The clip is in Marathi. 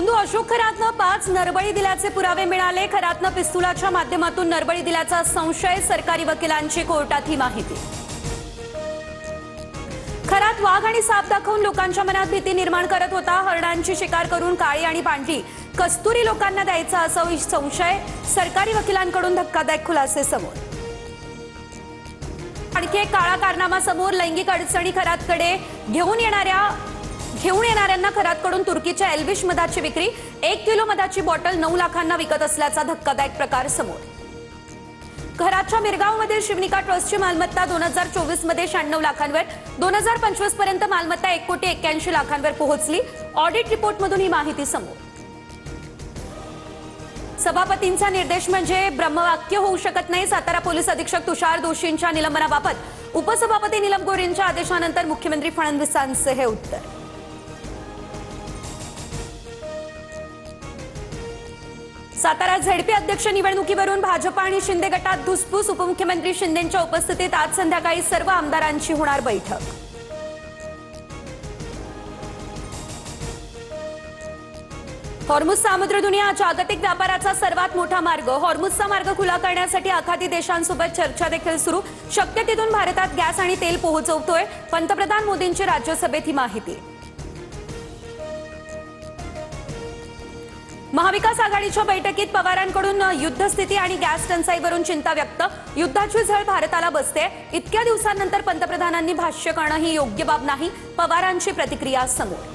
धोंडू अशोक खरातनं 5 नरबळी दिल्याचे पुरावे मिळाले। खरातनं पिस्तुलाच्या माध्यमातून नरबळी दिल्याचा संशय। सरकारी वकिलांची कोर्टात ही माहिती। खरात वाघ आणि साप दाखवून लोकांच्या मनात भीती निर्माण करत होता। हरणांची शिकार करून काळी आणि पांढरी कस्तुरी लोकांना द्यायचा असा संशय। सरकारी वकिलांकडून धक्कादायक खुलासे समोर। आणखी एक काळा कारनामा समोर। लैंगिक अडचणी खरातकडे घेऊन येणाऱ्यांना खरातकडून तुर्कीच्या एल्विश मधाची विक्री। 1 किलो मधाची बॉटल 9 लाखांना विकत असल्याचा धक्कादायक प्रकार समोर। खरातच्या मिरगावमधील शिवनिका ट्रस्टची मालमत्ता 2024 मध्ये 96 लाखांवर, 2025 पर्यंत मालमत्ता 1,81 लाखांवर पोहोचली। ऑडिट रिपोर्टमधून ही माहिती समोर। सभापतींचा निर्देश म्हणजे ब्रह्मवाक्य होऊ शकत नाही। सातारा पोलीस अधीक्षक तुषार दोशींच्या निलंबनाबाबत उपसभापती नीलम गोरेंच्या आदेशानंतर मुख्यमंत्री फडणवीसांचे हे उत्तर। सातारा झेडपी अध्यक्ष निवडणुकीवरून भाजप आणि शिंदे गटात धुसफूस। उपमुख्यमंत्री शिंदेंच्या उपस्थितीत आज संध्याकाळी सर्व आमदारांची होणार बैठक। हॉर्मुझ सामुद्रधुनी हा जागतिक व्यापाराचा सर्वात मोठा मार्ग। हॉर्मुझचा मार्ग खुला करण्यासाठी आखाती देशांसोबत चर्चा देखील सुरू। शक्य तिथून भारतात गॅस आणि तेल पोहोचवतोय। पंतप्रधान मोदींची राज्यसभेत ही माहिती। महाविकास आघाडीच्या बैठकीत पवारांकडून युद्धस्थिती आणि गॅस टंचाईवरून चिंता व्यक्त। युद्धाची झळ भारताला बसते। इतक्या दिवसांनंतर पंतप्रधानांनी भाष्य करणं ही योग्य बाब नाही। पवारांची प्रतिक्रिया समोर।